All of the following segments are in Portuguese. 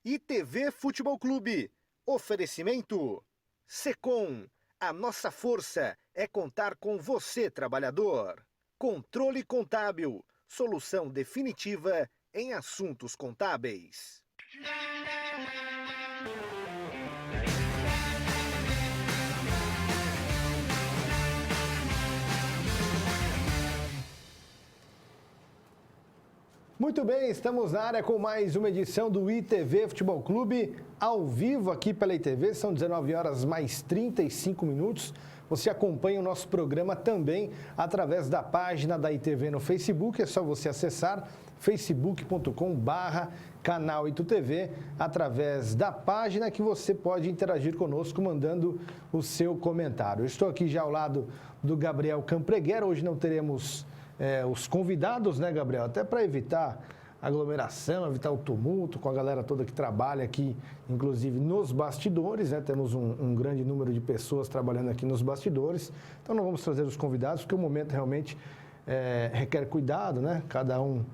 ITV Futebol Clube. Oferecimento. Secom. A nossa força é contar com você, trabalhador. Controle Contábil. Solução definitiva em assuntos contábeis. Muito bem, estamos na área com mais uma edição do ITV Futebol Clube, ao vivo aqui pela ITV, são 19 horas mais 35 minutos. Você acompanha o nosso programa também através da página da ITV no Facebook, é só você acessar facebook.com/canal ITV, através da página que você pode interagir conosco mandando o seu comentário. Eu estou aqui já ao lado do Gabriel Campreguer, hoje não teremos os convidados, né, Gabriel? Até para evitar aglomeração, evitar o tumulto com a galera toda que trabalha aqui, inclusive nos bastidores, né? Temos um grande número de pessoas trabalhando aqui nos bastidores. Então não vamos trazer os convidados, porque o momento realmente requer cuidado, né? Cada um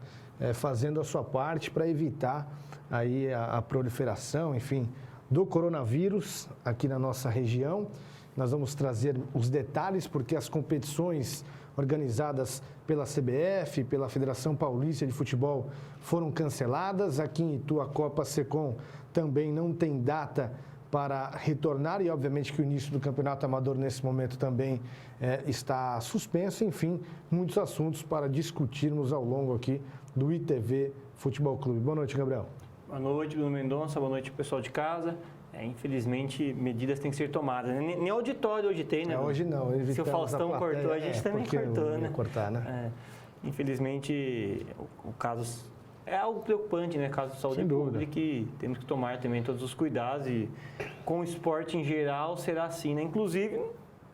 fazendo a sua parte para evitar aí a proliferação, enfim, do coronavírus aqui na nossa região. Nós vamos trazer os detalhes, porque as competições organizadas pela CBF, pela Federação Paulista de Futebol, foram canceladas. Aqui em Itu, a Copa Secom também não tem data para retornar e, obviamente, que o início do Campeonato Amador, nesse momento, também está suspenso. Enfim, muitos assuntos para discutirmos ao longo aqui do ITV Futebol Clube. Boa noite, Gabriel. Boa noite, Bruno Mendonça. Boa noite, pessoal de casa. Infelizmente, medidas têm que ser tomadas. Nem auditório hoje tem, né? Hoje não. Se o Faustão cortou, a gente também cortou, né? Cortar, né? Infelizmente, o caso é algo preocupante, né? Caso de saúde pública, e temos que tomar também todos os cuidados. E com o esporte em geral, será assim, né? Inclusive,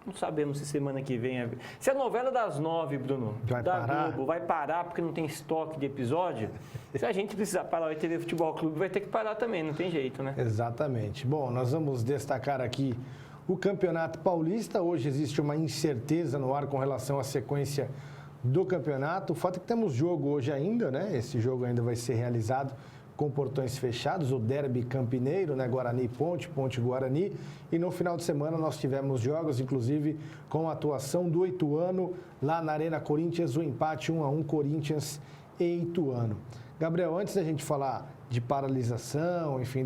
não sabemos se semana que vem... Se a novela das 9, Bruno, Globo, vai parar porque não tem estoque de episódio, se a gente precisar parar o ITV Futebol Clube, vai ter que parar também, não tem jeito, né? Exatamente. Bom, nós vamos destacar aqui o Campeonato Paulista. Hoje existe uma incerteza no ar com relação à sequência do campeonato. O fato é que temos jogo hoje ainda, né? Esse jogo ainda vai ser realizado com portões fechados, o derby campineiro, né? Guarani Ponte, Ponte Guarani. E no final de semana nós tivemos jogos, inclusive com a atuação do Ituano lá na Arena Corinthians, o empate 1-1 Corinthians e Ituano. Gabriel, antes da gente falar de paralisação, enfim,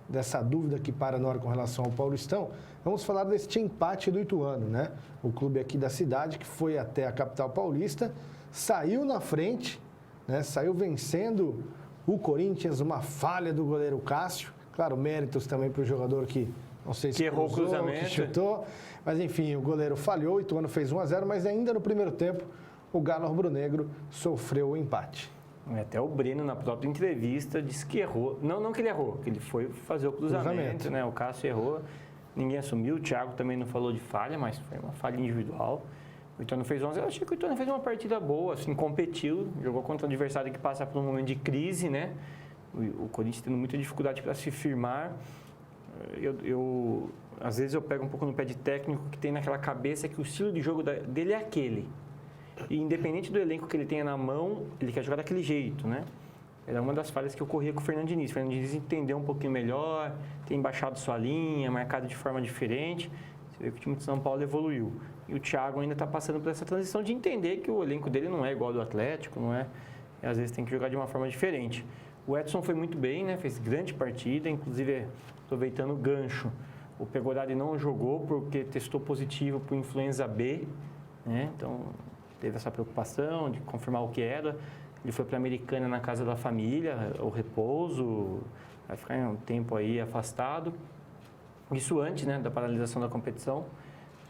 dessa dúvida que para no ar com relação ao Paulistão, vamos falar deste empate do Ituano, né? O clube aqui da cidade que foi até a capital paulista, saiu na frente, né? Saiu vencendo o Corinthians, uma falha do goleiro Cássio. Claro, méritos também para o jogador que, não sei se errou o cruzamento, que chutou. Mas, enfim, o goleiro falhou, o Ituano fez 1-0, mas ainda no primeiro tempo, o Galo Rubro-Negro sofreu o empate. Até o Breno, na própria entrevista, disse que errou. Não que ele errou, que ele foi fazer o cruzamento. Né? O Cássio errou, ninguém assumiu. O Thiago também não falou de falha, mas foi uma falha individual. O Ituano fez 11. Eu achei que o Ituano fez uma partida boa, assim, competiu, jogou contra um adversário que passa por um momento de crise, né? O Corinthians tendo muita dificuldade para se firmar. Às vezes eu pego um pouco no pé de técnico que tem naquela cabeça que o estilo de jogo dele é aquele. E independente do elenco que ele tenha na mão, ele quer jogar daquele jeito, né? Era uma das falhas que ocorria com o Fernando Diniz. O Fernando Diniz entendeu um pouquinho melhor, tem baixado sua linha, marcado de forma diferente. Você vê que o time de São Paulo evoluiu. E o Thiago ainda está passando por essa transição de entender que o elenco dele não é igual ao do Atlético, não é? E às vezes tem que jogar de uma forma diferente. O Edson foi muito bem, né? Fez grande partida, inclusive aproveitando o gancho. O Pegorari não jogou porque testou positivo para o influenza B, né? Então teve essa preocupação de confirmar o que era. Ele foi para a Americana na casa da família, o repouso, vai ficar um tempo aí afastado. Isso antes, né, da paralisação da competição.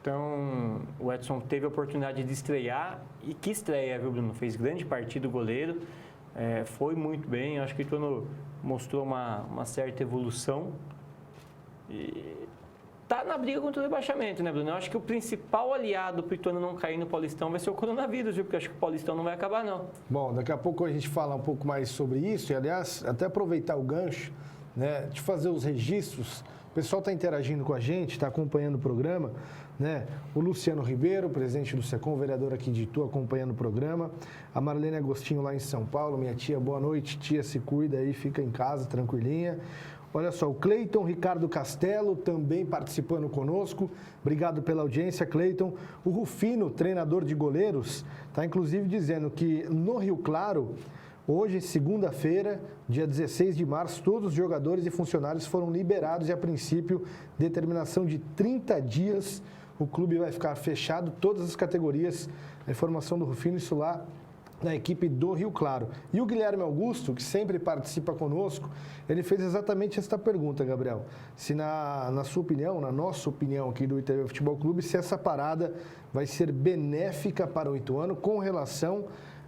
Então, o Edson teve a oportunidade de estrear, e que estreia, viu, Bruno? Fez grande partida o goleiro, foi muito bem. Eu acho que o Ituano mostrou uma certa evolução. E tá na briga contra o rebaixamento, né, Bruno? Eu acho que o principal aliado para o Ituano não cair no Paulistão vai ser o coronavírus, viu? Porque eu acho que o Paulistão não vai acabar, não. Bom, daqui a pouco a gente fala um pouco mais sobre isso. E, aliás, até aproveitar o gancho, né, de fazer os registros. O pessoal está interagindo com a gente, está acompanhando o programa. né? O Luciano Ribeiro, presidente do SECOM, vereador aqui de Itu, acompanhando o programa. A Marlene Agostinho lá em São Paulo, minha tia, boa noite. Tia, se cuida aí, fica em casa, tranquilinha. Olha só, o Cleiton Ricardo Castelo também participando conosco. Obrigado pela audiência, Cleiton. O Rufino, treinador de goleiros, está inclusive dizendo que no Rio Claro, hoje, segunda-feira, dia 16 de março, todos os jogadores e funcionários foram liberados e, a princípio, determinação de 30 dias, o clube vai ficar fechado, todas as categorias. A informação do Rufino, isso lá na equipe do Rio Claro. E o Guilherme Augusto, que sempre participa conosco, ele fez exatamente esta pergunta, Gabriel. Se na sua opinião, na nossa opinião aqui do ITV Futebol Clube, se essa parada vai ser benéfica para o Ituano com relação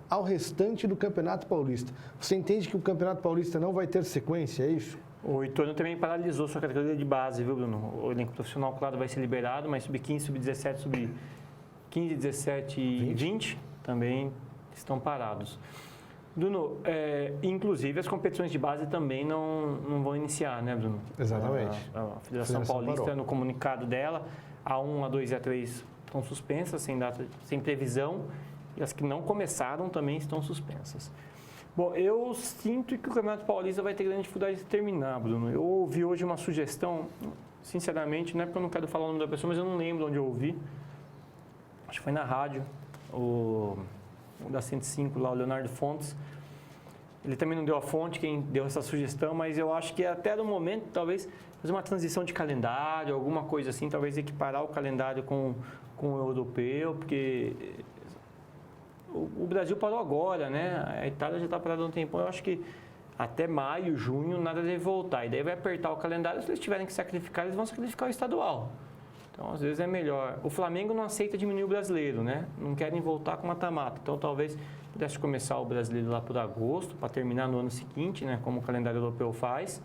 ao restante do Campeonato Paulista. Você entende que o Campeonato Paulista não vai ter sequência, é isso? O Ituano também paralisou sua categoria de base, viu, Bruno? O elenco profissional, claro, vai ser liberado, mas sub-15, sub-17, sub-15, 17 e 20 também estão parados. Bruno, inclusive as competições de base também não vão iniciar, né, Bruno? Exatamente. A Federação Paulista, parou. No comunicado dela, a 1, a 2 e a 3 estão suspensas, sem data, sem previsão, e as que não começaram também estão suspensas. Bom, eu sinto que o Campeonato Paulista vai ter grande dificuldade de terminar, Bruno. Eu ouvi hoje uma sugestão, sinceramente, não é porque eu não quero falar o nome da pessoa, mas eu não lembro onde eu ouvi. Acho que foi na rádio, o da 105 lá, o Leonardo Fontes. Ele também não deu a fonte, quem deu essa sugestão, mas eu acho que até no momento, talvez, fazer uma transição de calendário, alguma coisa assim, talvez equiparar o calendário com o europeu, porque o Brasil parou agora, né? A Itália já está parada há um tempão. Eu acho que até maio, junho, nada deve voltar. E daí vai apertar o calendário. Se eles tiverem que sacrificar, eles vão sacrificar o estadual. Então, às vezes, é melhor. O Flamengo não aceita diminuir o brasileiro, né? Não querem voltar com mata-mata. Então, talvez pudesse começar o brasileiro lá por agosto, para terminar no ano seguinte, né? Como o calendário europeu faz.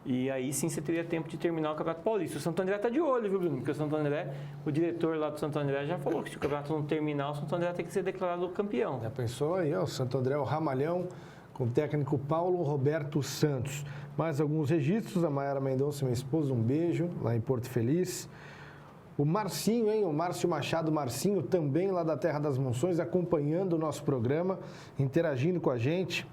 E aí sim você teria tempo de terminar o Campeonato Paulista. O Santo André está de olho, viu, Bruno? Porque o Santo André, o diretor lá do Santo André já falou que se o campeonato não terminar, o Santo André tem que ser declarado campeão. Já pensou aí, ó, o Santo André, o Ramalhão, com o técnico Paulo Roberto Santos. Mais alguns registros, a Mayara Mendonça, minha esposa, um beijo, lá em Porto Feliz. O Marcinho, hein? O Márcio Machado Marcinho, também lá da Terra das Monções, acompanhando o nosso programa, interagindo com a gente.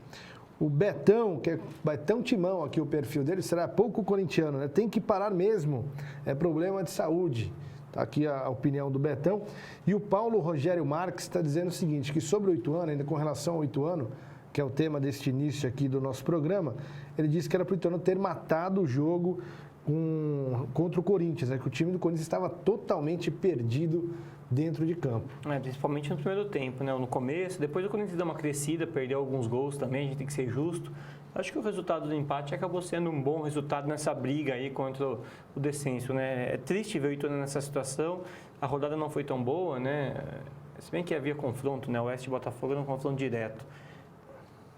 O Betão, que é Betão Timão aqui, o perfil dele, será pouco corintiano, né? Tem que parar mesmo, é problema de saúde. Está aqui a opinião do Betão. E o Paulo Rogério Marques está dizendo o seguinte, que sobre o Ituano, ainda com relação ao Ituano, que é o tema deste início aqui do nosso programa, ele disse que era para o Ituano ter matado o jogo contra o Corinthians, né? Que o time do Corinthians estava totalmente perdido dentro de campo. Principalmente no primeiro tempo, né? No começo, depois o Corinthians deu uma crescida, perdeu alguns gols também, a gente tem que ser justo. Acho que o resultado do empate acabou sendo um bom resultado nessa briga aí contra o descenso, né? É triste ver o Ituano nessa situação, a rodada não foi tão boa, né? Se bem que havia confronto, né? O Oeste e Botafogo era um confronto direto.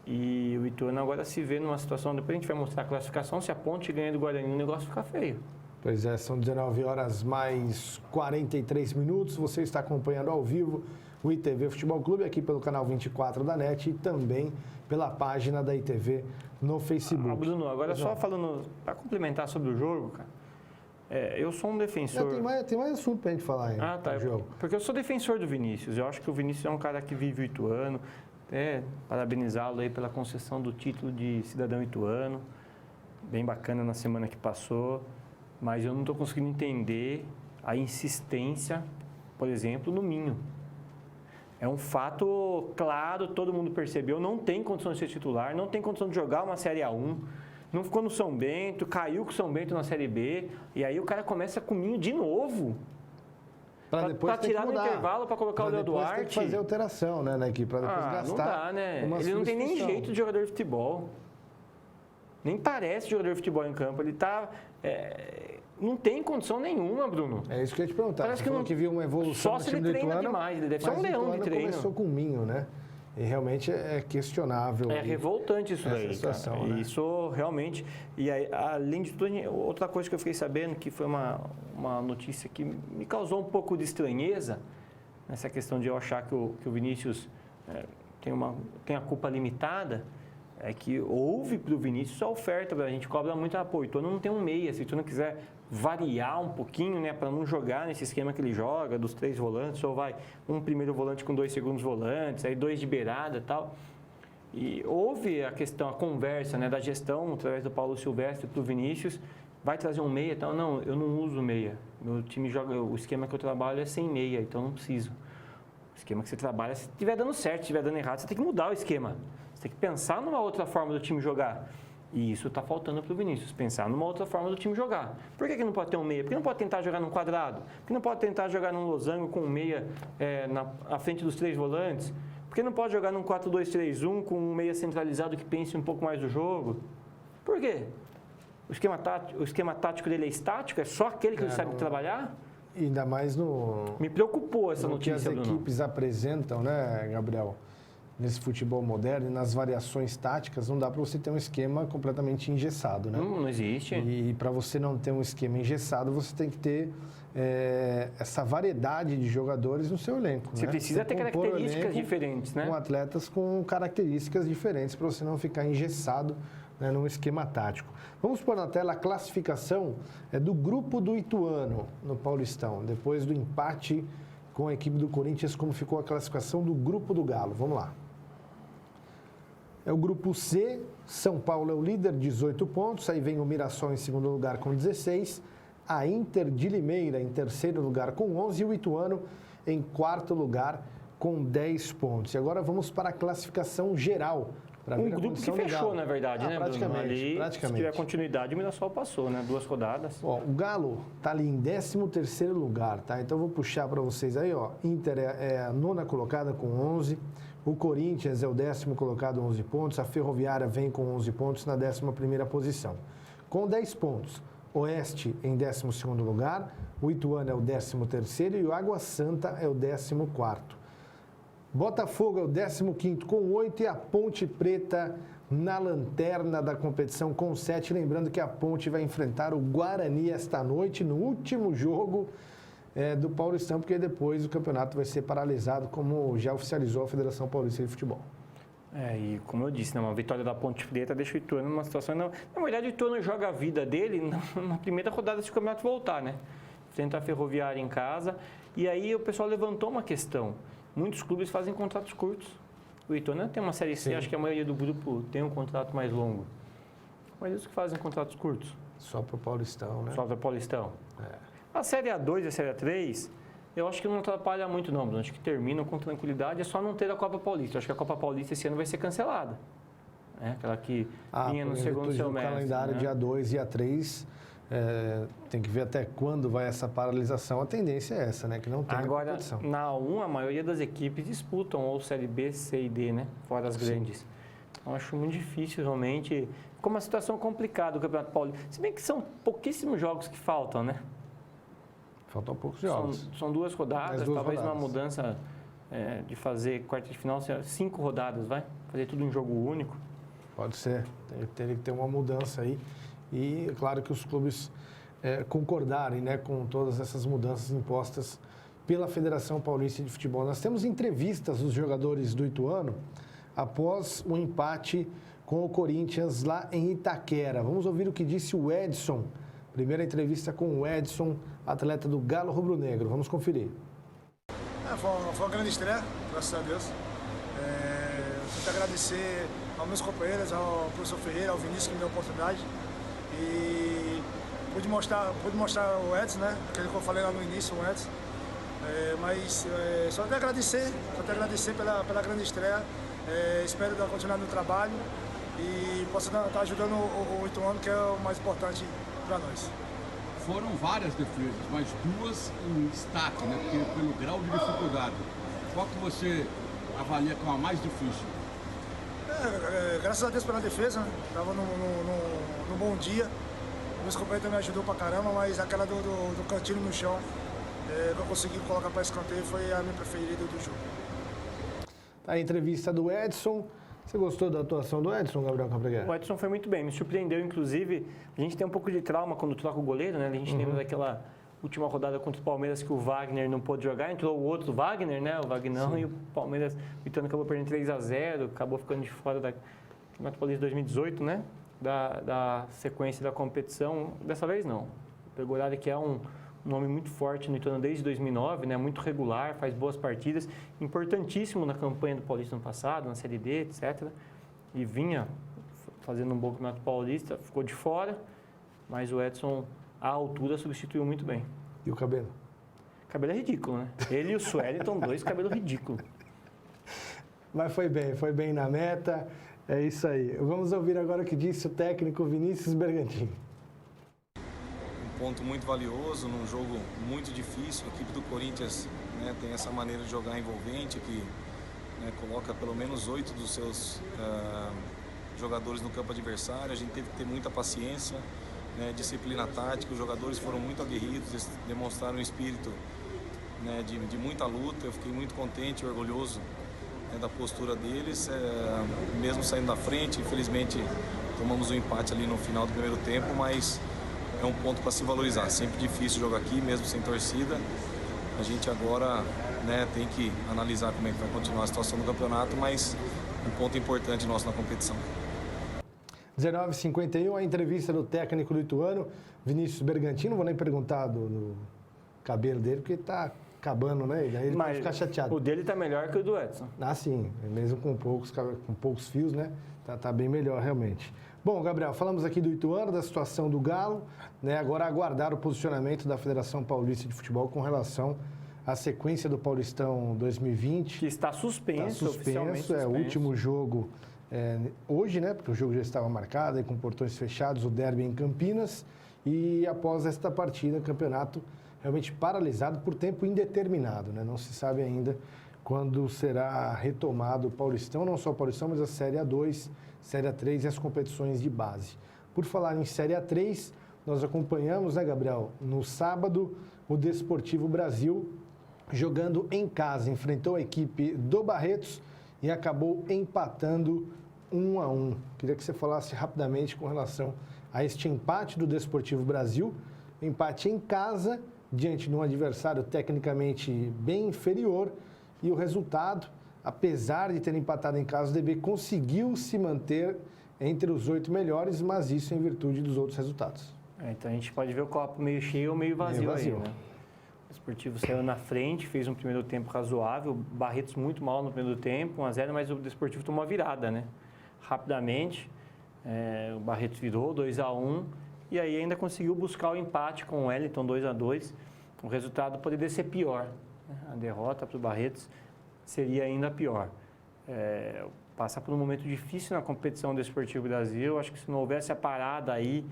E o Ituano agora se vê numa situação, depois a gente vai mostrar a classificação, se a Ponte ganha do Guarani, o negócio fica feio. Pois é, são 19 horas mais 43 minutos. Você está acompanhando ao vivo o ITV Futebol Clube aqui pelo canal 24 da NET e também pela página da ITV no Facebook. Bruno, agora só falando, para complementar sobre o jogo, cara, eu sou um defensor... Tem mais assunto para a gente falar aí. Tá. Jogo. Porque eu sou defensor do Vinícius. Eu acho que o Vinícius é um cara que vive o Ituano. Parabenizá-lo aí pela concessão do título de cidadão ituano. Bem bacana na semana que passou. Mas eu não estou conseguindo entender a insistência, por exemplo, no Minho. É um fato claro, todo mundo percebeu, não tem condição de ser titular, não tem condição de jogar uma Série A1, não ficou no São Bento, caiu com o São Bento na Série B, e aí o cara começa com o Minho de novo. Para tirar no intervalo, para colocar o Léo Duarte. Tem que fazer alteração, né, na equipe, para depois gastar. Não dá, né? Ele não tem nem jeito de jogador de futebol. Nem parece jogador de futebol em campo. Ele está... não tem condição nenhuma, Bruno. É isso que eu ia te perguntar. Parece que não viu uma evolução. Só se ele treina demais. Ele deve ser um leão de treino. Começou com o Minho, né? E realmente é questionável. É revoltante isso daí, situação, cara. Né? Isso realmente... E aí, além de tudo, outra coisa que eu fiquei sabendo, que foi uma notícia que me causou um pouco de estranheza, nessa questão de eu achar que o Vinícius tem a culpa limitada, é que houve para o Vinícius a oferta, a gente cobra muito apoio. O Ituano não tem um meia, se o Ituano quiser variar um pouquinho, né, para não jogar nesse esquema que ele joga, dos 3 volantes, ou vai um primeiro volante com 2 segundos volantes, aí 2 de beirada e tal. E houve a questão, a conversa, né, da gestão, através do Paulo Silvestre para o Vinícius, vai trazer um meia e tal. Não, eu não uso meia. Meu time joga, o esquema que eu trabalho é sem meia, então não preciso. O esquema que você trabalha, se estiver dando certo, se estiver dando errado, você tem que mudar o esquema. Você tem que pensar numa outra forma do time jogar. E isso está faltando para o Vinícius, pensar numa outra forma do time jogar. Por que não pode ter um meia? Por que não pode tentar jogar num quadrado? Por que não pode tentar jogar num losango com um meia à frente dos 3 volantes? Por que não pode jogar num 4-2-3-1 com um meia centralizado que pense um pouco mais do jogo? Por quê? O esquema tático dele é estático? É só aquele que ele sabe trabalhar? Ainda mais no... Me preocupou essa no notícia, que as Bruno. equipes apresentam, né, Gabriel? Nesse futebol moderno e nas variações táticas, não dá para você ter um esquema completamente engessado, né? Não existe. E para você não ter um esquema engessado, você tem que ter essa variedade de jogadores no seu elenco. Você precisa ter características diferentes, né? Com atletas com características diferentes para você não ficar engessado, né, num esquema tático. Vamos pôr na tela a classificação do grupo do Ituano no Paulistão, depois do empate com a equipe do Corinthians, como ficou a classificação do grupo do Galo. Vamos lá. É o grupo C, São Paulo é o líder, 18 pontos, aí vem o Mirassol em segundo lugar com 16, a Inter de Limeira em terceiro lugar com 11 e o Ituano em quarto lugar com 10 pontos. E agora vamos para a classificação geral. Um grupo que fechou, na verdade, né, Bruno? Praticamente. Se tiver continuidade, o Mirassol passou, né? 2 rodadas. Ó, o Galo está ali em 13º lugar, tá? Então, eu vou puxar para vocês aí, ó. Inter é a 9ª colocada com 11. O Corinthians é o 10º colocado, 11 pontos. A Ferroviária vem com 11 pontos na 11ª posição. Com 10 pontos, Oeste em 12º lugar. O Ituano é o 13º e o Água Santa é o 14º. Botafogo é o 15º com 8 e a Ponte Preta na lanterna da competição com 7. Lembrando que a Ponte vai enfrentar o Guarani esta noite no último jogo do Paulistão, porque depois o campeonato vai ser paralisado, como já oficializou a Federação Paulista de Futebol. E como eu disse, né, uma vitória da Ponte Preta deixa o Ituano numa situação... Na verdade, o Ituano joga a vida dele na primeira rodada se o campeonato voltar, né? Frente à Ferroviária em casa. E aí o pessoal levantou uma questão. Muitos clubes fazem contratos curtos. O Ituano tem uma Série C, sim. Acho que a maioria do grupo tem um contrato mais longo. Mas eles que fazem contratos curtos. Só para o Paulistão, né? Só para o Paulistão. É. A Série A2 e a Série A3, eu acho que não atrapalha muito não, Bruno. Acho que terminam com tranquilidade, é só não ter a Copa Paulista. Eu acho que a Copa Paulista esse ano vai ser cancelada. Aquela que vinha no segundo semestre. O calendário de A2 e A3... tem que ver até quando vai essa paralisação. A tendência é essa, né? Que não tem competição. Agora, na A1, a maioria das equipes disputam ou Série B, C e D, né? Fora as grandes. Então, acho muito difícil, realmente. Ficou uma situação complicada o Campeonato Paulista. Se bem que são pouquíssimos jogos que faltam, né? Faltam poucos jogos. São 2 rodadas, talvez uma mudança de fazer quarta de final, 5 rodadas, vai? Fazer tudo em jogo único. Pode ser. Teria que ter uma mudança aí. E é claro que os clubes concordarem, né, com todas essas mudanças impostas pela Federação Paulista de Futebol. Nós temos entrevistas dos jogadores do Ituano após o empate com o Corinthians lá em Itaquera. Vamos ouvir o que disse o Edson. Primeira entrevista com o Edson, atleta do Galo Rubro-Negro. Vamos conferir. Foi uma grande estreia, graças a Deus. Tenho que agradecer aos meus companheiros, ao professor Ferreira, ao Vinícius que me deu a oportunidade. E pude mostrar o Edson, né? Aquele que eu falei lá no início, o Edson. Mas só te agradecer pela grande estreia. Espero continuar no trabalho e possa estar ajudando o Ituano, que é o mais importante para nós. Foram várias defesas, mas 2 em destaque, né? Porque pelo grau de dificuldade. Qual que você avalia como a mais difícil? Graças a Deus pela defesa, né? Estava num bom dia. Meus companheiros também ajudou pra caramba, mas aquela do cantinho no chão que eu consegui colocar para escanteio foi a minha preferida do jogo. A entrevista do Edson. Você gostou da atuação do Edson, Gabriel Campreguer? O Edson foi muito bem, me surpreendeu, inclusive. A gente tem um pouco de trauma quando troca o goleiro, né? A gente lembra daquela última rodada contra o Palmeiras que o Wagner não pôde jogar, entrou o outro Wagner, né? O Wagnão, e o Palmeiras, o Ituano acabou perdendo 3-0, acabou ficando de fora Campeonato Paulista 2018, né? Da sequência da competição. Dessa vez não. O Pegoraro, que é um nome muito forte no Ituano desde 2009, né? Muito regular, faz boas partidas. Importantíssimo na campanha do Paulista no passado, na Série D, etc. E vinha fazendo um bom Campeonato Paulista, ficou de fora, mas o Edson, à altura, substituiu muito bem. E o cabelo? O cabelo é ridículo, né? Ele e o Suelton, dois cabelos ridículos. Mas foi bem na meta, é isso aí. Vamos ouvir agora o que disse o técnico Vinícius Bergantin. Um ponto muito valioso num jogo muito difícil. A equipe do Corinthians, né, tem essa maneira de jogar envolvente, que, né, coloca pelo menos 8 dos seus jogadores no campo adversário. A gente teve que ter muita paciência, né, disciplina tática. Os jogadores foram muito aguerridos, demonstraram um espírito, né, de muita luta. Eu fiquei muito contente e orgulhoso, né, da postura deles, mesmo saindo da frente. Infelizmente tomamos um empate ali no final do primeiro tempo, mas é um ponto para se valorizar. Sempre difícil jogar aqui, mesmo sem torcida. A gente agora, né, tem que analisar como é que vai continuar a situação do campeonato, mas um ponto importante nosso na competição. 19h51, a entrevista do técnico do Ituano, Vinícius Bergantin. Não vou nem perguntar do cabelo dele, porque está acabando, né? E aí ele pode ficar chateado. O dele está melhor que o do Edson. Ah, sim. Mesmo com poucos fios, né? Tá bem melhor, realmente. Bom, Gabriel, falamos aqui do Ituano, da situação do Galo, né? Agora aguardar o posicionamento da Federação Paulista de Futebol com relação à sequência do Paulistão 2020. Que está suspenso, oficialmente suspenso. É o último jogo hoje, né? Porque o jogo já estava marcado e com portões fechados, o derby em Campinas. E após esta partida, o campeonato realmente paralisado por tempo indeterminado, né? Não se sabe ainda quando será retomado o Paulistão, não só o Paulistão, mas a Série A2, Série A3 e as competições de base. Por falar em Série A3, nós acompanhamos, né, Gabriel, no sábado, o Desportivo Brasil jogando em casa, enfrentou a equipe do Barretos e acabou empatando 1-1. Queria que você falasse rapidamente com relação a este empate do Desportivo Brasil, empate em casa, diante de um adversário tecnicamente bem inferior, e o resultado, apesar de ter empatado em casa, o DB conseguiu se manter entre os 8 melhores, mas isso em virtude dos outros resultados. Então a gente pode ver o copo meio cheio ou meio vazio, aí, né? O Desportivo saiu na frente, fez um primeiro tempo razoável, Barretos muito mal no primeiro tempo, 1-0, mas o Desportivo tomou a virada, né? Rapidamente, o Barretos virou 2-1, e aí ainda conseguiu buscar o empate com o Wellington 2-2. O resultado poderia ser pior, né? A derrota para o Barretos seria ainda pior. Passar por um momento difícil na competição do Desportivo Brasil. Acho que se não houvesse a parada aí,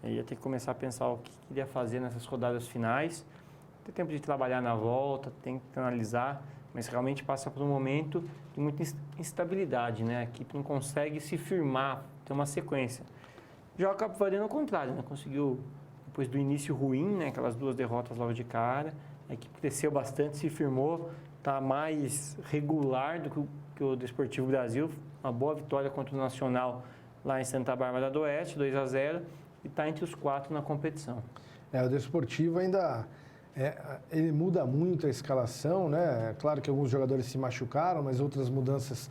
ia ter que começar a pensar o que queria fazer nessas rodadas finais. Tem tempo de trabalhar na volta, tem que analisar, mas realmente passa por um momento de muita instabilidade, né? A equipe não consegue se firmar, ter uma sequência. Já o Capivari ao contrário, né? Conseguiu, depois do início ruim, né? Aquelas 2 derrotas logo de cara, a equipe cresceu bastante, se firmou, está mais regular do que o Desportivo Brasil. Uma boa vitória contra o Nacional lá em Santa Bárbara do Oeste, 2-0, e está entre os 4 na competição. O Desportivo ainda ele muda muito a escalação, né? É claro que alguns jogadores se machucaram, mas outras mudanças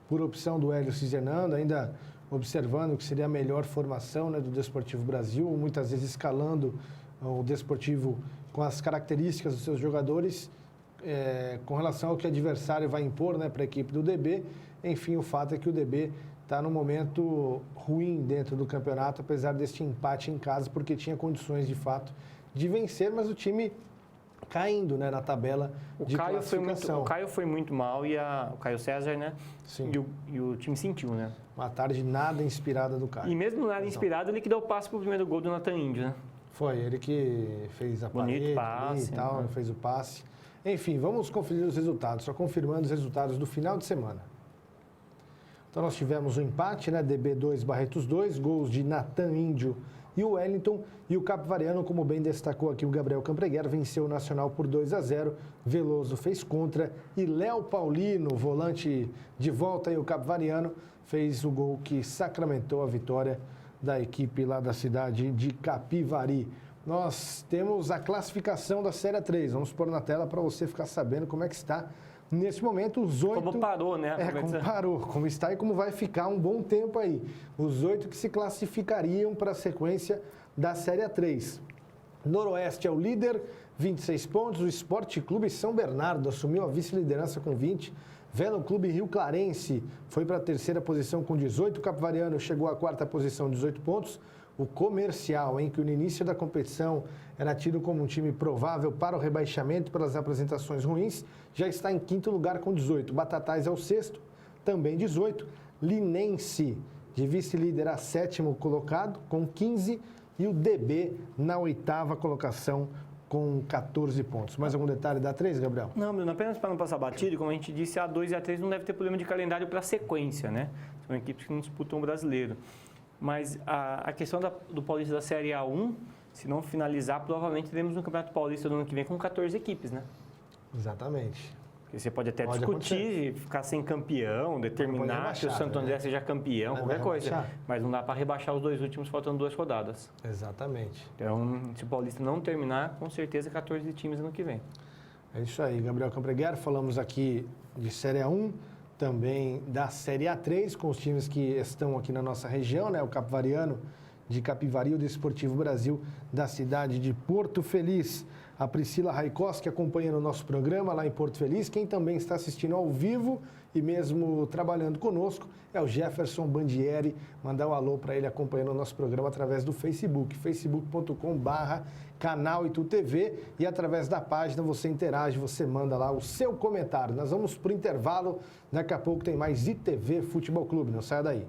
por opção do Hélio Cizenando, ainda observando que seria a melhor formação, né, do Desportivo Brasil, muitas vezes escalando o Desportivo com as características dos seus jogadores, com relação ao que o adversário vai impor, né, para a equipe do DB. Enfim, o fato é que o DB está num momento ruim dentro do campeonato, apesar deste empate em casa, porque tinha condições, de fato, de vencer, mas o time caindo, né, na tabela de classificação. O Caio foi muito mal, e o Caio César, né? Sim. E o time sentiu, né? Uma tarde nada inspirada do Caio. E mesmo nada inspirado, ele que deu o passe para o primeiro gol do Nathan Índio, né? Foi, ele que fez a parede passe, e tal, né? Fez o passe. Enfim, vamos conferir os resultados, só confirmando os resultados do final de semana. Então nós tivemos um empate, né? DB 2, Barretos 2, gols de Nathan Índio e o Wellington, e o Capivariano, como bem destacou aqui o Gabriel Campreguer, venceu o Nacional por 2-0, Veloso fez contra, e Léo Paulino, volante de volta, e o Capivariano fez o gol que sacramentou a vitória da equipe lá da cidade de Capivari. Nós temos a classificação da Série A3, vamos pôr na tela para você ficar sabendo como é que está Nesse momento, os 8... Como parou, né? Como parou, como está e como vai ficar um bom tempo aí. Os 8 que se classificariam para a sequência da Série A3. Noroeste é o líder, 26 pontos. O Sport Clube São Bernardo assumiu a vice-liderança com 20. Velo Clube Rio Clarense foi para a terceira posição com 18. O Capivariano chegou à quarta posição, 18 pontos. O Comercial, que no início da competição era tido como um time provável para o rebaixamento pelas apresentações ruins, já está em quinto lugar com 18. Batatais é o sexto, também 18. Linense, de vice-líder a sétimo colocado, com 15. E o DB na oitava colocação, com 14 pontos. Mais algum detalhe da A3, Gabriel? Não, Bruno, apenas para não passar batido, como a gente disse, a A2 e a A3 não deve ter problema de calendário para a sequência, né? São equipes que não disputam o brasileiro. Mas a questão do Paulista da Série A1, se não finalizar, provavelmente teremos no Campeonato Paulista do ano que vem com 14 equipes, né? Exatamente. Porque você pode até discutir, acontecer. Ficar sem campeão, determinar que o Santo André seja campeão, qualquer coisa. Mas não dá para rebaixar os 2 últimos faltando 2 rodadas. Exatamente. Então, se o Paulista não terminar, com certeza 14 times ano que vem. É isso aí, Gabriel Campreguer. Falamos aqui de Série A1, também da Série A3, com os times que estão aqui na nossa região, né? O Capivariano de Capivari, o Desportivo Brasil da cidade de Porto Feliz. A Priscila Raikoski acompanhando o nosso programa lá em Porto Feliz. Quem também está assistindo ao vivo e mesmo trabalhando conosco é o Jefferson Bandieri. Mandar um alô para ele acompanhando o nosso programa através do Facebook, facebook.com/canal ITUTV, e através da página você interage, você manda lá o seu comentário. Nós vamos para o intervalo, daqui a pouco tem mais ITV Futebol Clube, não saia daí.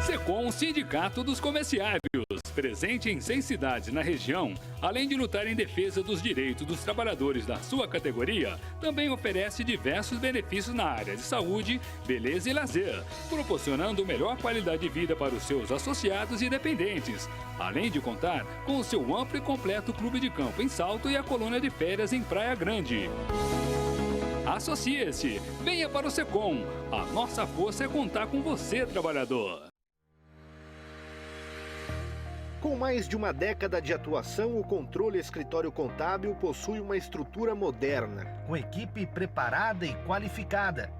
Secom, Sindicato dos Comerciários, presente em 100 cidades na região, além de lutar em defesa dos direitos dos trabalhadores da sua categoria, também oferece diversos benefícios na área de saúde, beleza e lazer, proporcionando melhor qualidade de vida para os seus associados e dependentes, além de contar com o seu amplo e completo clube de campo em Salto e a colônia de férias em Praia Grande. Associe-se, venha para o Secom. A nossa força é contar com você, trabalhador. Com mais de uma década de atuação, o Controle Escritório Contábil possui uma estrutura moderna, com equipe preparada e qualificada.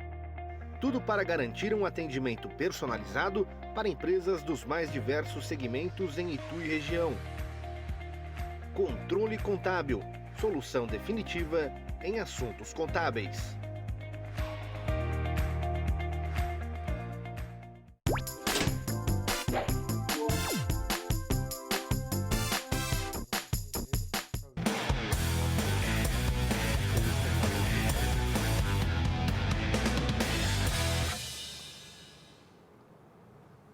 Tudo para garantir um atendimento personalizado para empresas dos mais diversos segmentos em Itu e região. Controle Contábil, solução definitiva em assuntos contábeis.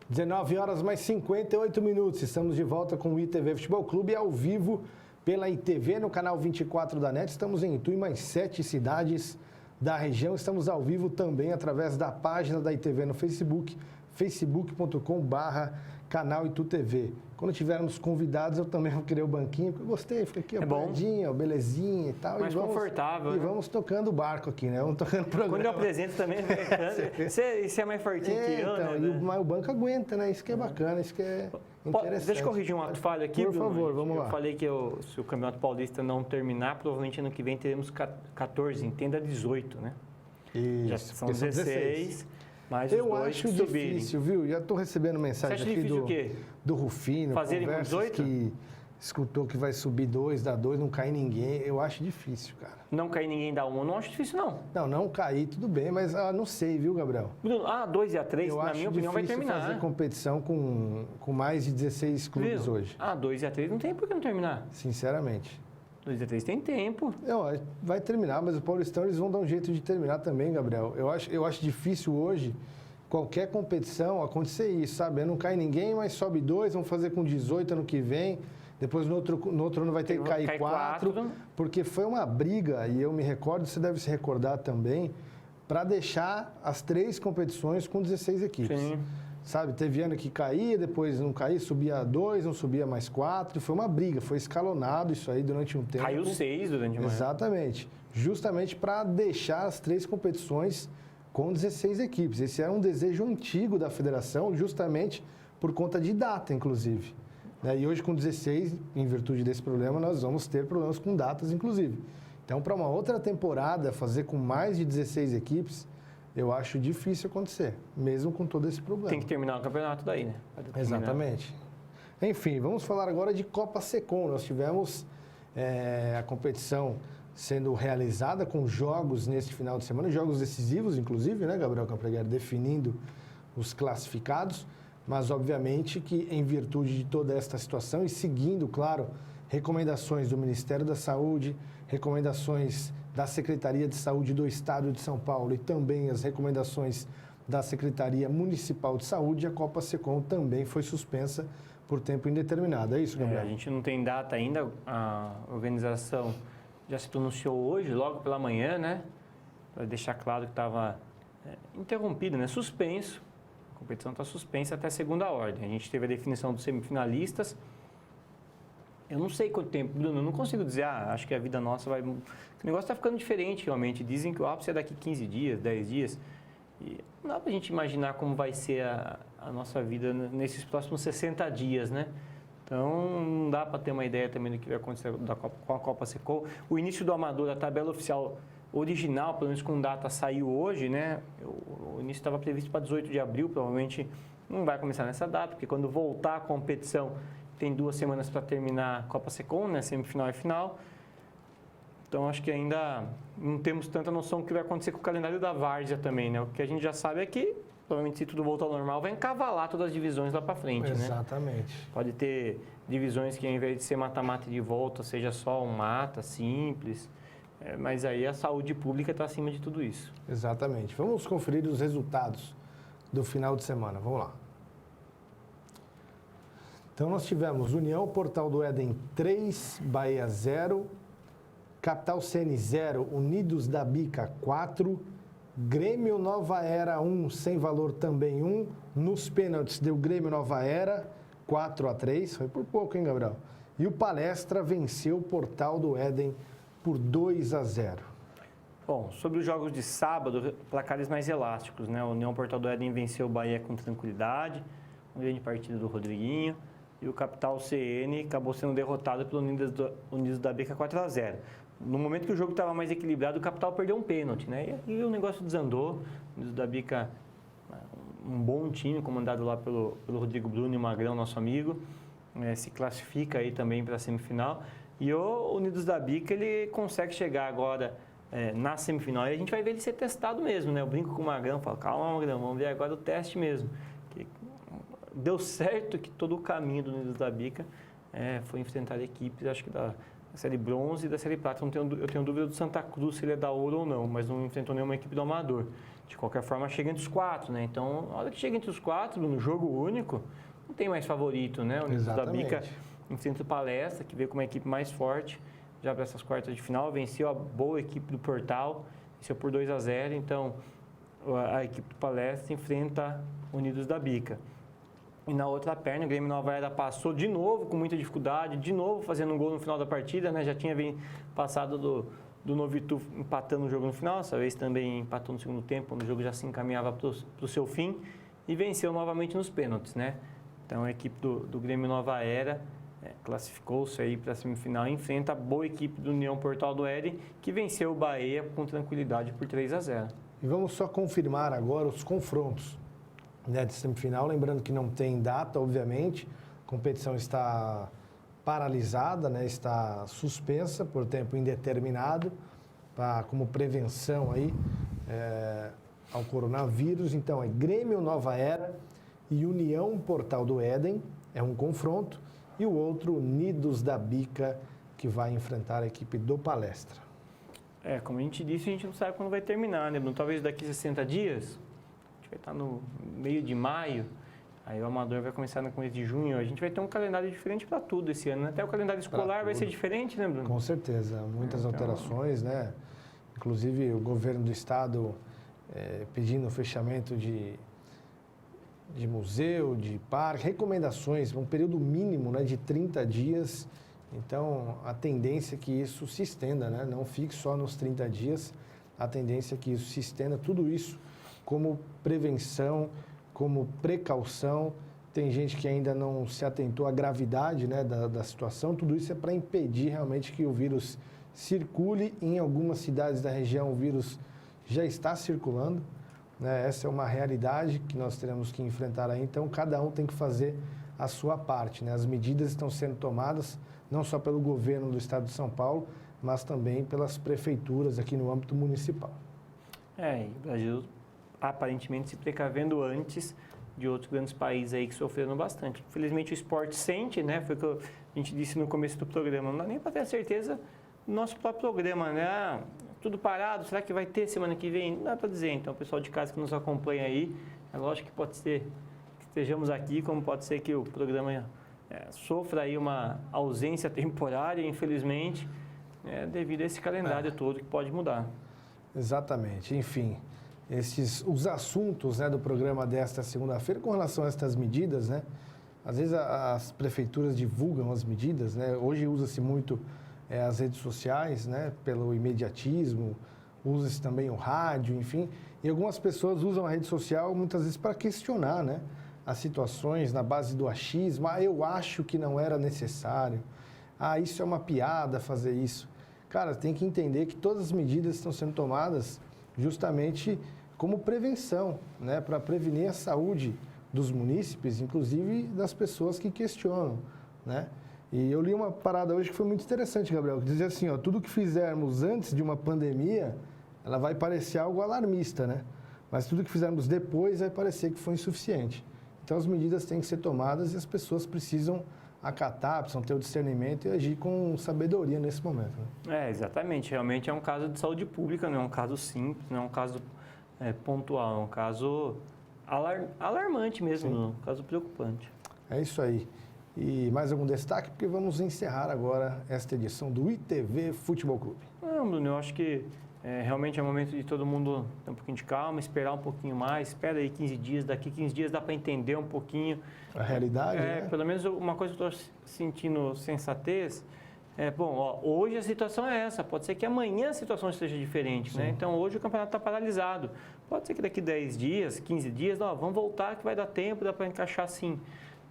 (19h mais 58 minutos). Estamos de volta com o ITV Futebol Clube ao vivo pela ITV no canal 24 da NET. Estamos em Itu e mais 7 cidades da região. Estamos ao vivo também através da página da ITV no Facebook, facebook.com/canal ITUTV. Quando tivermos convidados, eu também vou querer o banquinho, porque eu gostei, fica aqui, ó, paradinho, belezinha e tal. Mais confortável, E vamos tocando o barco aqui, né? Vamos tocando o programa. Quando eu apresento também, você é mais fortinho que eu, então, né? Mas o banco aguenta, né? Isso que é bacana, isso que é interessante. Deixa eu corrigir um ato falho aqui, Por Bruno. favor, vamos lá. Eu falei que se o Campeonato Paulista não terminar, provavelmente ano que vem teremos 14, entenda 18, né? Isso, já são 16. Mais os eu dois acho que subirem. difícil, viu? Já estou recebendo mensagem aqui do Rufino, fazerem com 18? Que escutou que vai subir 2, dá 2, não cai ninguém. Eu acho difícil, cara. Não cair ninguém dá 1, eu não acho difícil, não. Não cair, tudo bem, mas não sei, viu, Gabriel? Bruno, A2 e A3, na minha opinião, vai terminar. Eu acho difícil fazer competição com mais de 16 clubes hoje. A2 e A3 não tem por que não terminar. Sinceramente. 2 e A3 tem tempo. Vai terminar, mas o Paulistão eles vão dar um jeito de terminar também, Gabriel. Eu acho difícil hoje qualquer competição acontecer isso, sabe? Não cai ninguém, mas sobe 2, vamos fazer com 18 ano que vem. Depois no outro ano vai ter que cair 4, porque foi uma briga, e eu me recordo, você deve se recordar também, para deixar as 3 competições com 16 equipes. Sim. Sabe, teve ano que caía, depois não caía, subia 2, não subia mais 4, e foi uma briga, foi escalonado isso aí durante um tempo. Caiu 6 durante o ano. Exatamente, justamente para deixar as 3 competições com 16 equipes. Esse era um desejo antigo da federação, justamente por conta de data, inclusive. E hoje, com 16, em virtude desse problema, nós vamos ter problemas com datas, inclusive. Então, para uma outra temporada, fazer com mais de 16 equipes, eu acho difícil acontecer, mesmo com todo esse problema. Tem que terminar o campeonato daí, né? Exatamente. Enfim, vamos falar agora de Copa Secom. Nós tivemos a competição sendo realizada com jogos neste final de semana, jogos decisivos, inclusive, né, Gabriel Campregger, definindo os classificados, mas obviamente que em virtude de toda esta situação e seguindo, claro, recomendações do Ministério da Saúde, recomendações da Secretaria de Saúde do Estado de São Paulo e também as recomendações da Secretaria Municipal de Saúde, a Copa Secom também foi suspensa por tempo indeterminado. É isso, Gabriel? A gente não tem data ainda, a organização já se pronunciou hoje, logo pela manhã, né? Para deixar claro que estava interrompido, né? Suspenso. A competição está suspensa até segunda ordem. A gente teve a definição dos semifinalistas. Eu não sei quanto tempo, Bruno, eu não consigo dizer, acho que a vida nossa vai... O negócio está ficando diferente, realmente. Dizem que o ápice é daqui 15 dias, 10 dias. E não dá para a gente imaginar como vai ser a nossa vida nesses próximos 60 dias, né? Então, não dá para ter uma ideia também do que vai acontecer com a Copa Secom. O início do Amador, a tabela oficial original, pelo menos com data, saiu hoje, né? O início estava previsto para 18 de abril, provavelmente não vai começar nessa data, porque quando voltar a competição, tem 2 semanas para terminar a Copa Secom, né? Semifinal e final. Então, acho que ainda não temos tanta noção do que vai acontecer com o calendário da Várzea também, né? O que a gente já sabe é que, provavelmente, se tudo voltar ao normal, vai encavalar todas as divisões lá para frente, né? Exatamente. Pode ter divisões que, ao invés de ser mata-mata de volta, seja só um mata simples. Mas aí a saúde pública está acima de tudo isso. Exatamente. Vamos conferir os resultados do final de semana. Vamos lá. Então, nós tivemos União Portal do Éden 3, Bahia 0, Capital CN 0, Unidos da Bica 4, Grêmio Nova Era 1, Sem Valor também 1. Nos pênaltis deu Grêmio Nova Era 4-3, foi por pouco, hein, Gabriel? E o Palestra venceu o Portal do Éden por 2-0. Bom, sobre os jogos de sábado, placares mais elásticos, né? A União Portal do Éden venceu o Bahia com tranquilidade, uma grande partida do Rodriguinho. E o Capital CN acabou sendo derrotado pelo Unidos da Bica 4-0. No momento que o jogo estava mais equilibrado, o Capital perdeu um pênalti, né? E o negócio desandou. O Unidos da Bica, um bom time, comandado lá pelo Rodrigo Bruno e Magrão, nosso amigo, se classifica aí também para a semifinal. E o Unidos da Bica, ele consegue chegar agora na semifinal e a gente vai ver ele ser testado mesmo, né? Eu brinco com o Magrão, falo, calma, Magrão, vamos ver agora o teste mesmo. Deu certo que todo o caminho do Unidos da Bica foi enfrentar equipes, acho que da Série Bronze e da Série Prata. Eu tenho dúvida do Santa Cruz se ele é da Ouro ou não, mas não enfrentou nenhuma equipe do Amador. De qualquer forma, chega entre os 4, né? Então, na hora que chega entre os 4, no jogo único, não tem mais favorito, né? O Unidos da Bica enfrenta o Palestra, que veio como a equipe mais forte já para essas quartas de final, venceu a boa equipe do Portal, venceu por 2-0, então a equipe do Palestra enfrenta o Unidos da Bica. E na outra perna, o Grêmio Nova Era passou de novo com muita dificuldade, de novo fazendo um gol no final da partida, né? Já tinha passado do Novitu empatando o jogo no final, dessa vez também empatou no segundo tempo, quando o jogo já se encaminhava para o seu fim, e venceu novamente nos pênaltis, né? Então a equipe do Grêmio Nova Era classificou-se aí para a semifinal e enfrenta a boa equipe do União Portal do Éden, que venceu o Bahia com tranquilidade por 3-0. E vamos só confirmar agora os confrontos, né, de semifinal, lembrando que não tem data, obviamente, a competição está paralisada, né, está suspensa por tempo indeterminado, como prevenção aí, ao coronavírus. Então, é Grêmio Nova Era e União Portal do Éden, é um confronto, e o outro, Unidos da Bica, que vai enfrentar a equipe do Palestra. Como a gente disse, a gente não sabe quando vai terminar, né, Bruno? Talvez daqui a 60 dias, vai estar no meio de maio, aí o Amador vai começar no começo de junho, a gente vai ter um calendário diferente para tudo esse ano, até o calendário escolar vai ser diferente, né, Bruno? Com certeza, muitas alterações, né? Inclusive o governo do estado pedindo o fechamento de museu, de parque, recomendações, um período mínimo, né, de 30 dias. Então, a tendência é que isso se estenda, né? Não fique só nos 30 dias, a tendência é que isso se estenda, tudo isso como prevenção, como precaução. Tem gente que ainda não se atentou à gravidade, né, da situação, tudo isso é para impedir realmente que o vírus circule. Em algumas cidades da região o vírus já está circulando, né? Essa é uma realidade que nós teremos que enfrentar aí, então cada um tem que fazer a sua parte, né? As medidas estão sendo tomadas não só pelo governo do estado de São Paulo, mas também pelas prefeituras aqui no âmbito municipal. E o Brasil aparentemente se precavendo antes de outros grandes países aí que sofreram bastante. Infelizmente o esporte sente, né? Foi o que a gente disse no começo do programa, não dá nem para ter certeza do nosso próprio programa, né? Tudo parado, será que vai ter semana que vem? Não dá para dizer. Então, o pessoal de casa que nos acompanha aí, é lógico que pode ser que estejamos aqui, como pode ser que o programa sofra aí uma ausência temporária, infelizmente, devido a esse calendário todo que pode mudar. Exatamente. Enfim, os assuntos, né, do programa desta segunda-feira com relação a estas medidas, né? Às vezes as prefeituras divulgam as medidas, né? Hoje usa-se muito as redes sociais, né, pelo imediatismo, usa-se também o rádio, enfim. E algumas pessoas usam a rede social muitas vezes para questionar, né, as situações na base do achismo. Eu acho que não era necessário. Isso é uma piada fazer isso. Cara, tem que entender que todas as medidas estão sendo tomadas justamente como prevenção, né, para prevenir a saúde dos munícipes, inclusive das pessoas que questionam, né? E eu li uma parada hoje que foi muito interessante, Gabriel, que dizia assim, tudo que fizermos antes de uma pandemia, ela vai parecer algo alarmista, né? Mas tudo que fizermos depois vai parecer que foi insuficiente. Então, as medidas têm que ser tomadas e as pessoas precisam acatar, precisam ter o discernimento e agir com sabedoria nesse momento, né? Exatamente. Realmente é um caso de saúde pública, não é um caso simples, não é um caso pontual, é um caso alarmante mesmo, um caso preocupante. É isso aí. E mais algum destaque? Porque vamos encerrar agora esta edição do ITV Futebol Clube. Não, Bruno, eu acho que realmente é o momento de todo mundo ter um pouquinho de calma, esperar um pouquinho mais, espera aí 15 dias, daqui 15 dias dá para entender um pouquinho. A realidade, né? Pelo menos uma coisa que eu estou sentindo sensatez, hoje a situação é essa, pode ser que amanhã a situação esteja diferente, né? Então hoje o campeonato está paralisado, pode ser que daqui 10 dias, 15 dias, vamos voltar que vai dar tempo, dá para encaixar sim.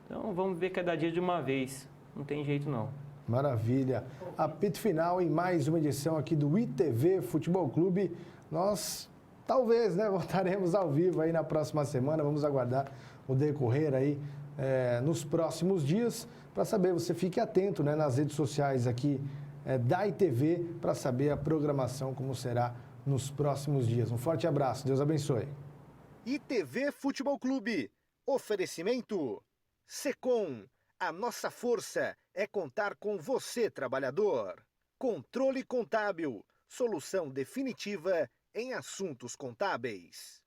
Então, vamos ver cada dia de uma vez. Não tem jeito, não. Maravilha. Apito final em mais uma edição aqui do ITV Futebol Clube. Nós, talvez, né, voltaremos ao vivo aí na próxima semana. Vamos aguardar o decorrer aí nos próximos dias. Para saber, você fique atento, né, nas redes sociais aqui da ITV para saber a programação, como será nos próximos dias. Um forte abraço. Deus abençoe. ITV Futebol Clube. Oferecimento Secom, a nossa força é contar com você, trabalhador. Controle Contábil, solução definitiva em assuntos contábeis.